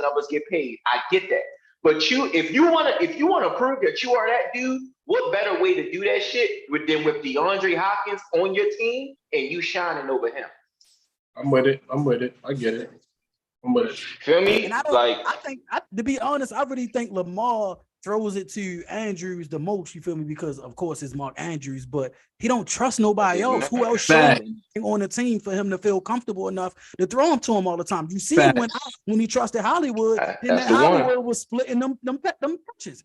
numbers get paid. I get that. But if you wanna prove that you are that dude, what better way to do that shit than with DeAndre Hopkins on your team and you shining over him? I'm with it. I get it. I'm with it. Feel me? And to be honest, I really think Lamar throws it to Andrews the most. You feel me? Because of course it's Mark Andrews, but he don't trust nobody else. Who else should on the team for him to feel comfortable enough to throw him to him all the time? You see when he trusted Hollywood, then Hollywood was splitting them touches.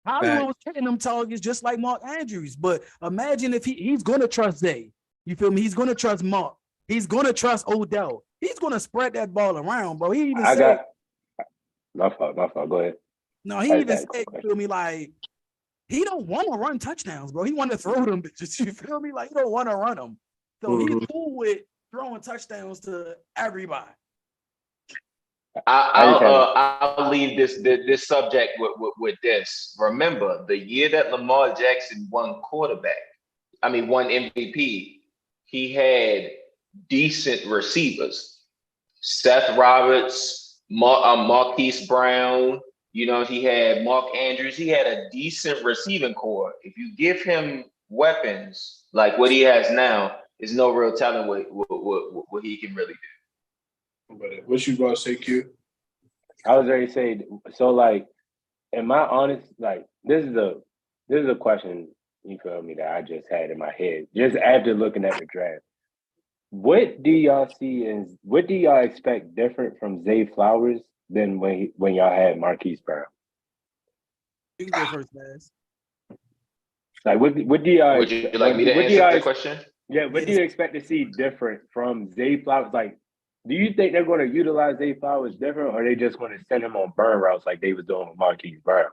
Hollywood was hitting them targets just like Mark Andrews. But imagine if he's going to trust Zay. You feel me? He's going to trust Mark. He's going to trust Odell. He's going to spread that ball around, bro. He even said... My fault. Go ahead. No, he even said, you feel me, like, he don't want to run touchdowns, bro. He want to throw them bitches, you feel me? Like, he don't want to run them. So he's cool with throwing touchdowns to everybody. I'll leave this subject with this. Remember, the year that Lamar Jackson won MVP, he had decent receivers. Seth Roberts, Marquise Brown, he had Mark Andrews. He had a decent receiving core. If you give him weapons like what he has now, there's no real telling what he can really do. But what you gonna say, Q? I was ready to say, so like, am I honest? Like, this is a question, you feel me, that I just had in my head just after looking at the draft. What do y'all see and what do y'all expect different from Zay Flowers than when y'all had Marquise Brown? You can go first, guys. Like, what do y'all? Would you like me to answer the question? Yeah, what do you expect to see different from Zay Flowers? Like, do you think they're going to utilize Zay Flowers different, or are they just going to send him on burn routes like they was doing with Marquise Brown,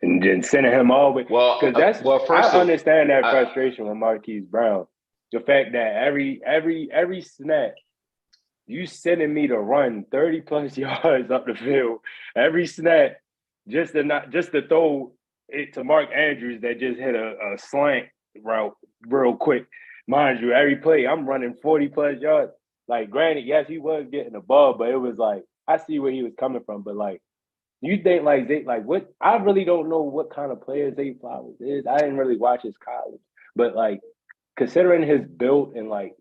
and then sending him all the way? Because I understand that frustration with Marquise Brown. The fact that every snap, you sending me to run 30 plus yards up the field every snap just to throw it to Mark Andrews that just hit a slant route real quick. Mind you, every play I'm running 40 plus yards. Like, granted, yes, he was getting the ball, but it was like I see where he was coming from. But like, you think like Zay, like what? I really don't know what kind of player Zay Flowers is. I didn't really watch his college, but like, considering his build and like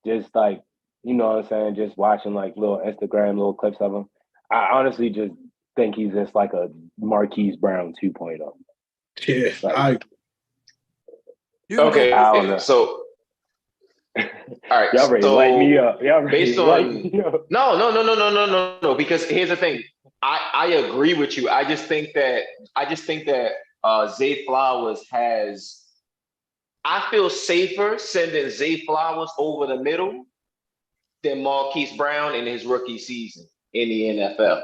just like, you know what I'm saying, just watching like little Instagram little clips of him, I honestly just think he's just like a Marquise Brown 2.0. Yeah, like, okay. So all right, y'all ready to light me up. No, because here's the thing. I agree with you. I just think that Zay Flowers has. I feel safer sending Zay Flowers over the middle than Marquise Brown in his rookie season in the NFL.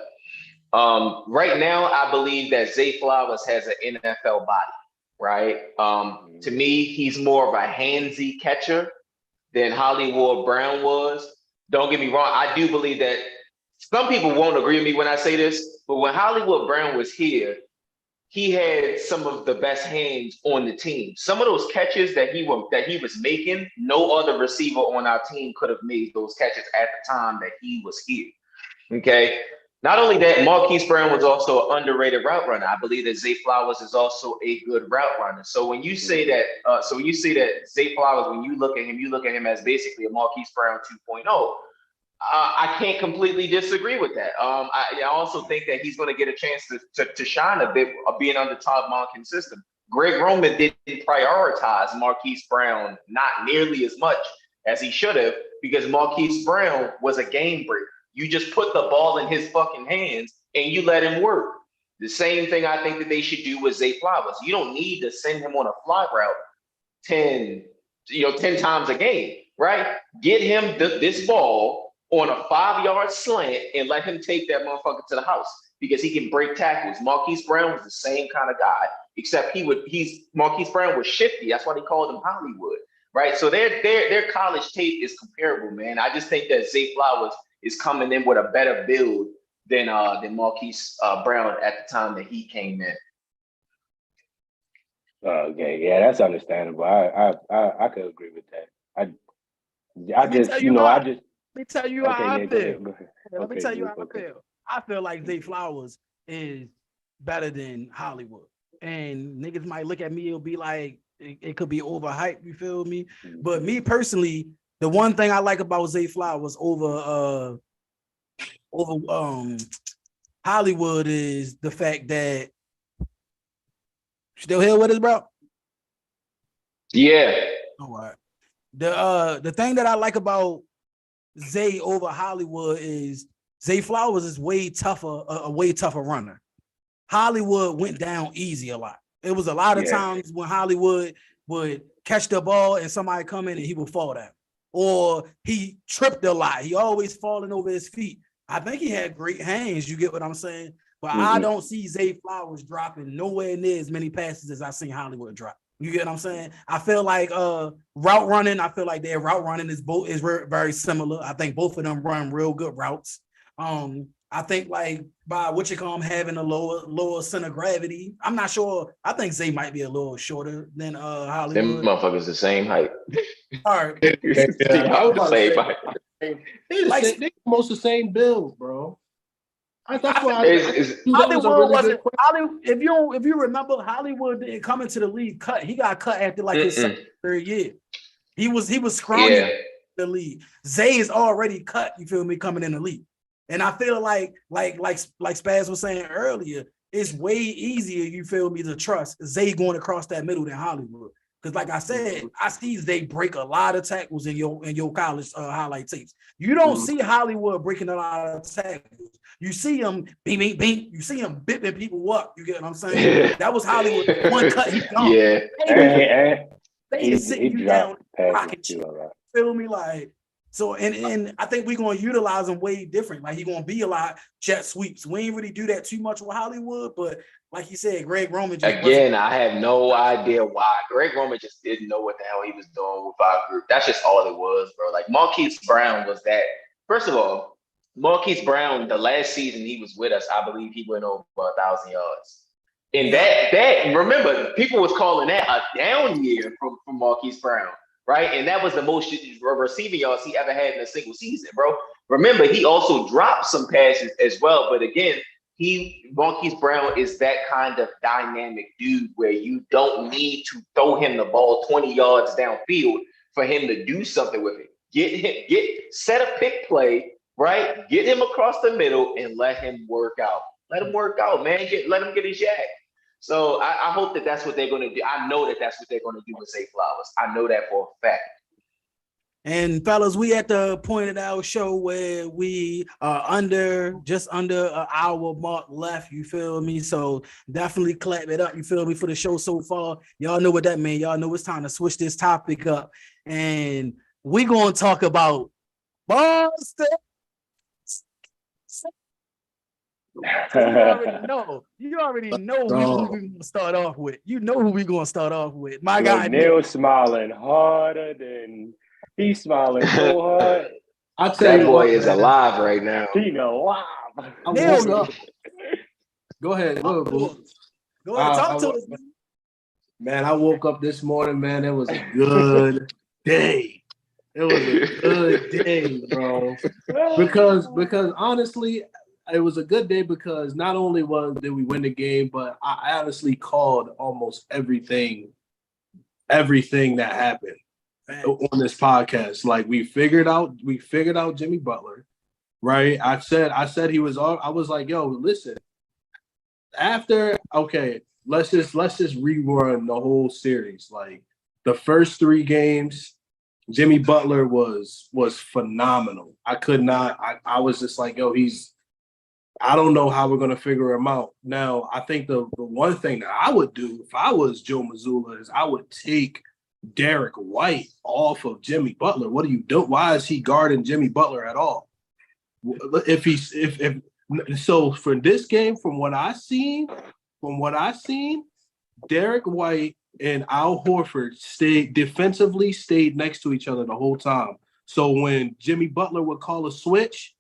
Right now, I believe that Zay Flowers has an NFL body, right? To me, he's more of a handsy catcher than Hollywood Brown was. Don't get me wrong. I do believe that some people won't agree with me when I say this, but when Hollywood Brown was here, he had some of the best hands on the team. Some of those catches that he was making, no other receiver on our team could have made those catches at the time that he was here. Okay. Not only that, Marquise Brown was also an underrated route runner. I believe that Zay Flowers is also a good route runner. So when you say that, Zay Flowers, when you look at him as basically a Marquise Brown 2.0. I can't completely disagree with that. I also think that he's going to get a chance to shine a bit being under Todd Monken's system. Greg Roman didn't prioritize Marquise Brown not nearly as much as he should have because Marquise Brown was a game breaker. You just put the ball in his fucking hands and you let him work. The same thing I think that they should do with Zay Flowers. You don't need to send him on a fly route 10 times a game, right? Get him this ball on a 5-yard slant and let him take that motherfucker to the house because he can break tackles. Marquise Brown was the same kind of guy, except Marquise Brown was shifty. That's why they called him Hollywood, right? So their college tape is comparable, man. I just think that Zay Flowers is coming in with a better build than Marquise Brown at the time that he came in. Okay, yeah, that's understandable. I could agree with that. Let me tell you how I feel. Let me tell you how I feel. I feel like Zay Flowers is better than Hollywood. And niggas might look at me, it'll be like it could be overhyped, you feel me? But me personally, the one thing I like about Zay Flowers over Hollywood is the fact that still here with us, bro? Yeah. All right. The thing that I like about Zay over Hollywood is Zay Flowers is way tougher, a way tougher runner. Hollywood went down easy a lot. It was a lot of times when Hollywood would catch the ball and somebody come in and he would fall down. Or he tripped a lot. He always falling over his feet. I think he had great hands, you get what I'm saying? But I don't see Zay Flowers dropping nowhere near as many passes as I seen Hollywood drop. You get what I'm saying? I feel like route running, I feel like their route running is very similar. I think both of them run real good routes. I think like by having a lower center of gravity. I'm not sure. I think Zay might be a little shorter than Hollywood. Them motherfuckers the same height. All right. I was about to say, height. They almost the same build, bro. That's why Hollywood wasn't. If you remember, Hollywood didn't come into the league cut. He got cut after like his third year. He was scrawny in the league. Zay is already cut. You feel me? Coming in the league, and I feel like Spaz was saying earlier, it's way easier. You feel me to trust Zay going across that middle than Hollywood. Because like I said, I see Zay break a lot of tackles in your college highlight tapes. You don't see Hollywood breaking a lot of tackles. You see him bing, bing, bing. You see him bipping people up. You get what I'm saying? That was Hollywood. One cut, he's gone. Yeah. They just sitting you down, rocket you. Feel me? Like, so, and I think we're going to utilize him way different. Like, he's going to be a lot jet sweeps. We ain't really do that too much with Hollywood, but like you said, Greg Roman just I have no idea why. Greg Roman just didn't know what the hell he was doing with our group. That's just all it was, bro. Like, Marquise Brown was that. First of all, Marquise Brown, the last season he was with us, I believe he went over 1,000 yards. And that remember, people was calling that a down year from Marquise Brown, right? And that was the most receiving yards he ever had in a single season, bro. Remember, he also dropped some passes as well. But again, Marquise Brown is that kind of dynamic dude where you don't need to throw him the ball 20 yards downfield for him to do something with it. Set a pick play, right? Get him across the middle and let him work out. Let him work out, man. Let him get his yak. So I hope that that's what they're going to do. I know that that's what they're going to do with Zay Flowers. I know that for a fact. And fellas, we at the point of our show where we are just under an hour mark left. You feel me? So definitely clap it up. You feel me for the show so far? Y'all know what that means. Y'all know it's time to switch this topic up, and we gonna talk about Boston. You already know who we gonna start off with. You know who we gonna start off with. My guy Neil smiling harder than he's smiling so hard. I tell that boy is alive right now. He alive. Go ahead, boo. Go ahead, talk to us, man. I woke up this morning, man. It was a good day. It was a good day, bro. Because honestly, it was a good day because not only did we win the game, but I honestly called almost everything that happened on this podcast. Like we figured out Jimmy Butler, right? I said he was all. I was like, yo, listen. Let's just rerun the whole series. Like the first 3 games, Jimmy Butler was phenomenal. I was just like, yo, I don't know how we're going to figure him out. Now, I think the one thing that I would do if I was Joe Mazzulla is I would take Derek White off of Jimmy Butler. What are you doing? Why is he guarding Jimmy Butler at all? So for this game, from what I seen, Derek White and Al Horford stayed next to each other the whole time. So when Jimmy Butler would call a switch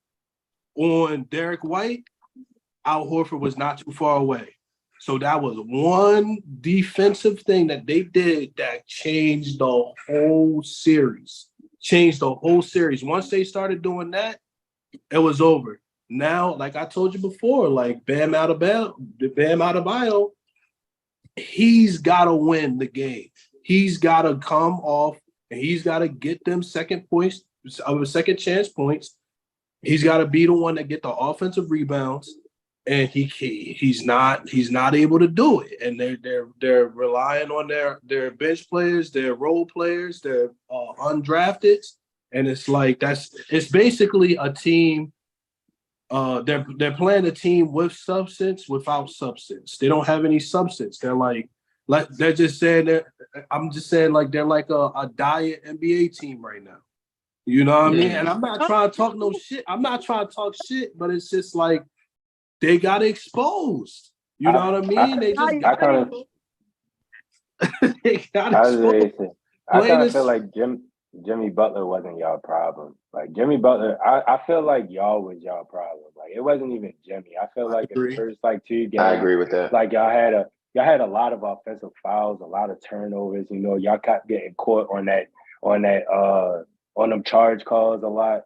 on Derek White, Al Horford was not too far away. So that was one defensive thing that they did that changed the whole series. Once they started doing that, it was over. now, like I told you before, like Bam Adebayo, he's got to win the game. He's got to come off and he's got to get them second chance points. He's got to be the one that get the offensive rebounds, and he's not able to do it. And they're relying on their bench players, their role players, their undrafted, and it's like it's basically a team. They're playing a team with substance without substance. They don't have any substance. They're they're just saying I'm just saying like they're like a diet NBA team right now. You know what I mean? And I'm not trying to talk no shit. I'm not trying to talk shit, but it's just like they got exposed. You know what I mean? They just got exposed. I kind of feel like Jimmy Butler wasn't y'all problem. Like Jimmy Butler, I feel like y'all was y'all problem. Like it wasn't even Jimmy. I feel like in the first like 2 games, I agree with that. Like y'all had a lot of offensive fouls, a lot of turnovers. You know, y'all kept getting caught on them charge calls a lot.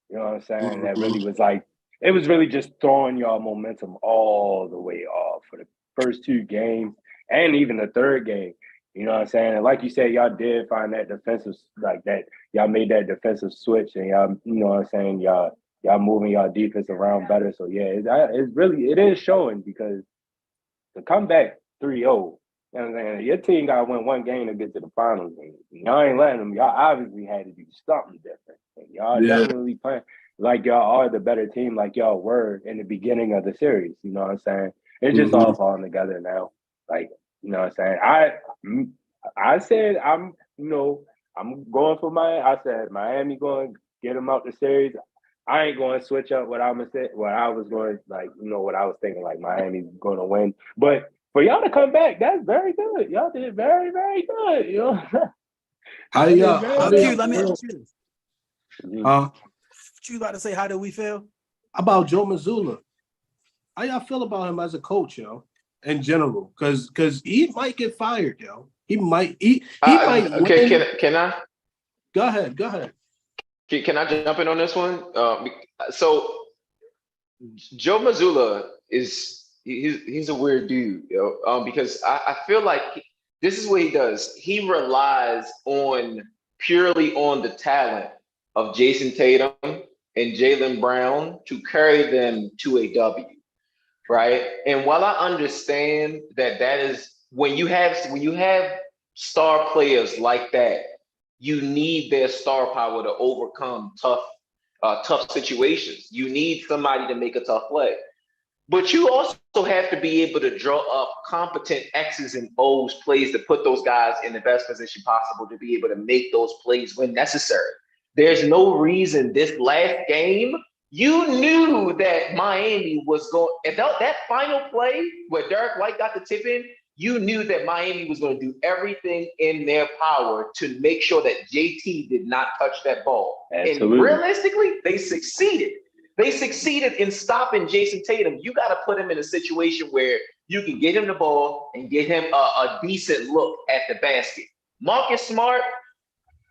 You know what I'm saying? Mm-hmm. That really was like it was really just throwing y'all momentum all the way off for the first 2 games and even the third game. You know what I'm saying? And like you said, y'all did find that defensive like that. Y'all made that defensive switch, and y'all, you know what I'm saying? Y'all moving y'all defense around better. So yeah, it is showing because to come back 3-0, you know what I'm saying? Your team got to win 1 game to get to the finals. And y'all ain't letting them. Y'all obviously had to do something different. And y'all definitely playing like y'all are the better team, like y'all were in the beginning of the series. You know what I'm saying? It's just all falling together now. Like, you know what I'm saying? I said I'm going for I said Miami going to get them out the series. I ain't going to switch up what I was going like, you know, what I was thinking like Miami's going to win. But for y'all to come back, that's very good. Y'all did very, very good. You know. Let me ask you this. What you about to say? How do we feel about Joe Mazzulla? How y'all feel about him as a coach, yo? In general, because he might get fired, yo. He might. He might. Okay, can I? Go ahead. Can I jump in on this one? So Joe Mazzulla he's a weird dude, yo. Because I feel like this is what he does. He relies purely on the talent of Jason Tatum and Jaylen Brown to carry them to a W. Right. And while I understand that is when you have star players like that, you need their star power to overcome tough situations. You need somebody to make a tough play. But you also have to be able to draw up competent X's and O's plays to put those guys in the best position possible to be able to make those plays when necessary. There's no reason this last game. You knew that Miami was going, if that final play where Derek White got the tip in, you knew that Miami was going to do everything in their power to make sure that JT did not touch that ball. Absolutely. And realistically, they succeeded. They succeeded in stopping Jason Tatum. You got to put him in a situation where you can get him the ball and get him a decent look at the basket. Marcus Smart,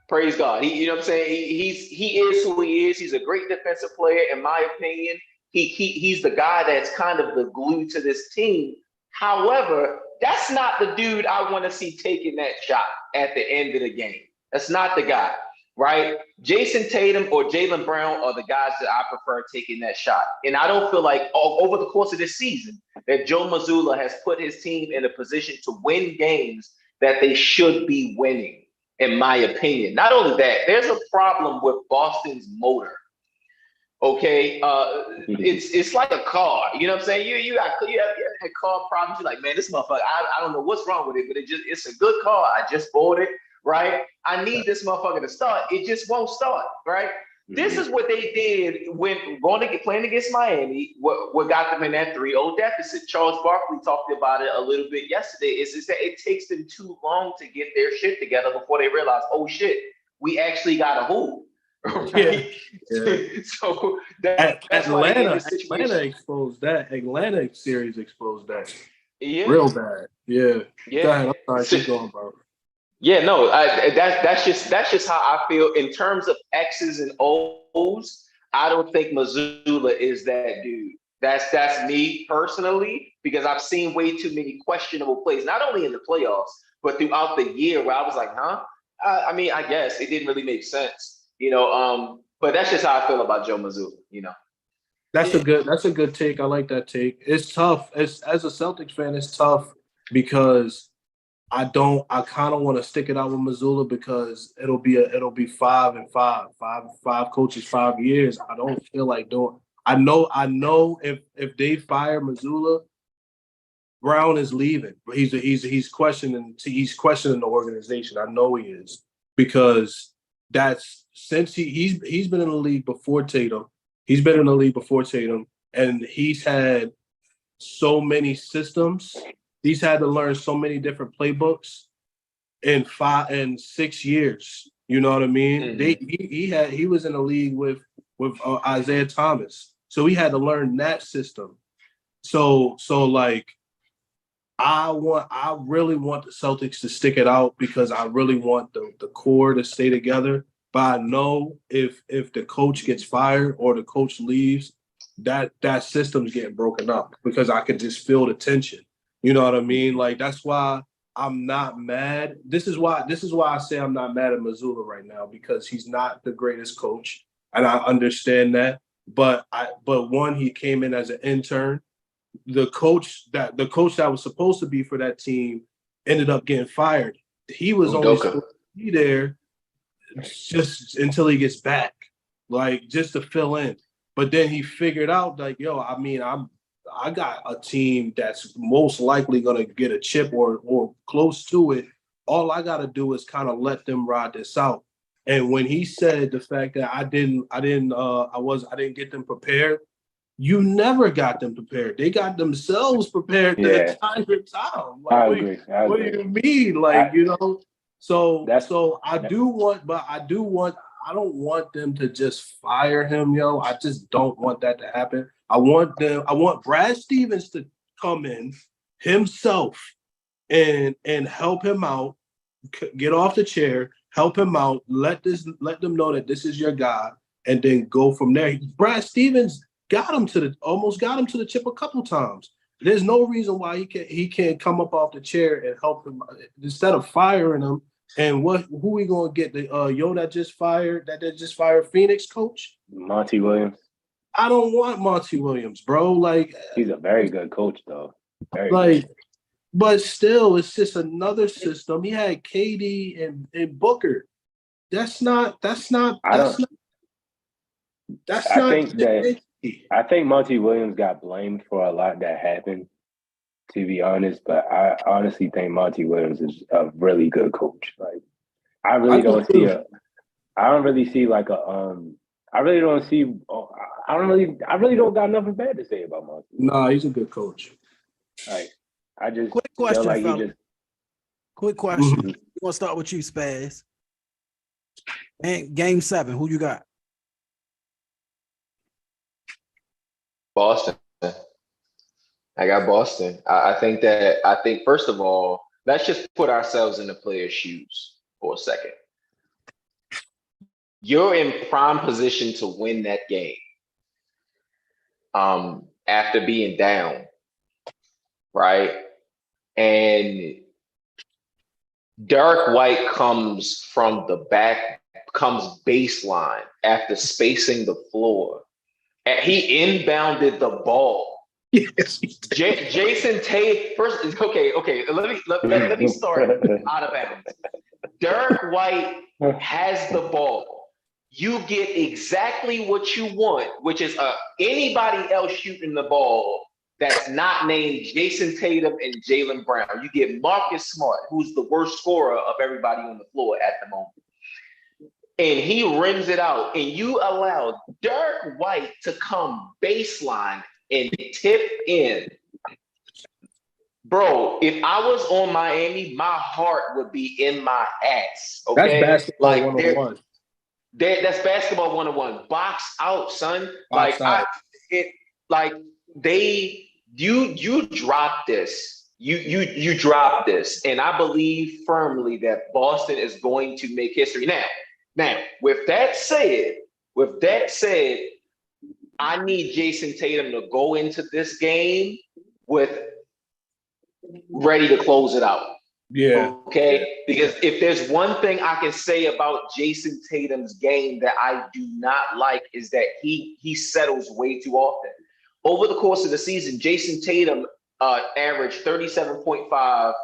praise God. You know what I'm saying? He is who he is. He's a great defensive player, in my opinion. He's the guy that's kind of the glue to this team. However, that's not the dude I want to see taking that shot at the end of the game. That's not the guy, right? Jason Tatum or Jaylen Brown are the guys that I prefer taking that shot. And I don't feel like over the course of this season that Joe Mazzulla has put his team in a position to win games that they should be winning. In my opinion. Not only that, there's a problem with Boston's motor. Okay, it's like a car. You know what I'm saying? You have car problems. You're like, man, this motherfucker. I don't know what's wrong with it, but it's a good car. I just bought it, right? I need this motherfucker to start. It just won't start, right? This is what they did when playing against Miami. What got them in that 3-0 deficit? Charles Barkley talked about it a little bit yesterday. Is that it takes them too long to get their shit together before they realize, oh shit, we actually got a hoop. Right? Yeah. So Atlanta exposed that. Atlanta series exposed that. Yeah. Real bad. Yeah. Yeah. Go ahead. I'm sorry. Keep going, bro. Yeah, no, that's just how I feel in terms of X's and O's. I don't think Missoula is that dude. That's me personally, because I've seen way too many questionable plays, not only in the playoffs, but throughout the year where I was like, huh? I mean, I guess it didn't really make sense, but that's just how I feel about Joe Missoula. That's a good take. I like that take. It's tough. As a Celtics fan, it's tough because I kind of want to stick it out with Missoula because it'll be 5 coaches, 5 years. I don't feel like doing. I know if they fire Missoula, Brown is leaving. He's questioning the organization. I know he is because that's since he's been in the league before Tatum. He's been in the league before Tatum, and he's had so many systems. He's had to learn so many different playbooks in 6 years. You know what I mean? Mm-hmm. He was in the league with Isaiah Thomas, so he had to learn that system. So like I really want the Celtics to stick it out because I really want the core to stay together. But I know if the coach gets fired or the coach leaves, that system's getting broken up because I could just feel the tension. You know what I mean? Like that's why I'm not mad. This is why I say I'm not mad at Missoula right now because he's not the greatest coach, and I understand that. But one, he came in as an intern. The coach that was supposed to be for that team ended up getting fired. He was only supposed to be there just until he gets back, like just to fill in. But then he figured out, like, yo, I mean, I got a team that's most likely gonna get a chip or close to it. All I gotta do is kind of let them ride this out. And when he said the fact that I didn't get them prepared, you never got them prepared. They got themselves prepared the entire time. Like, I agree. What do you mean? Like, So I don't want them to just fire him, yo. I just don't want that to happen. I want Brad Stevens to come in himself and help him out, get off the chair, help him out, let them know that this is your guy, and then go from there. Brad Stevens almost got him to the chip a couple times. There's no reason why he can't come up off the chair and help him instead of firing him. And who we gonna get? That just fired Phoenix coach? Monty Williams. I don't want Monty Williams, bro. Like he's a very good coach though. But still, it's just another system. He had KD and Booker. I think Monty Williams got blamed for a lot that happened, to be honest. But I honestly think Monty Williams is a really good coach. Like, I really don't see got nothing bad to say about Monty. No, he's a good coach. Like, I just quick question, feel like fella. he just. Quick question. We're gonna start with you, Spaz. And Game 7, who you got? Boston. I got Boston. I think first of all, let's just put ourselves in the player's shoes for a second. You're in prime position to win that game. After being down, right? And Derek White comes baseline after spacing the floor. And he inbounded the ball. Yes, Jason Tate first. Okay. Let me start out of bounds. Derek White has the ball. You get exactly what you want, which is anybody else shooting the ball that's not named Jason Tatum and Jaylen Brown. You get Marcus Smart, who's the worst scorer of everybody on the floor at the moment. And he rims it out, and you allow Derek White to come baseline and tip in. Bro, if I was on Miami, my heart would be in my ass. Okay, that's basketball 101. That's basketball 101. Box out, son. You dropped this. You dropped this, and I believe firmly that Boston is going to make history. Now, with that said, I need Jason Tatum to go into this game with ready to close it out. Yeah. Okay. Because if there's one thing I can say about Jason Tatum's game that I do not like is that he settles way too often. Over the course of the season, Jason Tatum averaged 37.5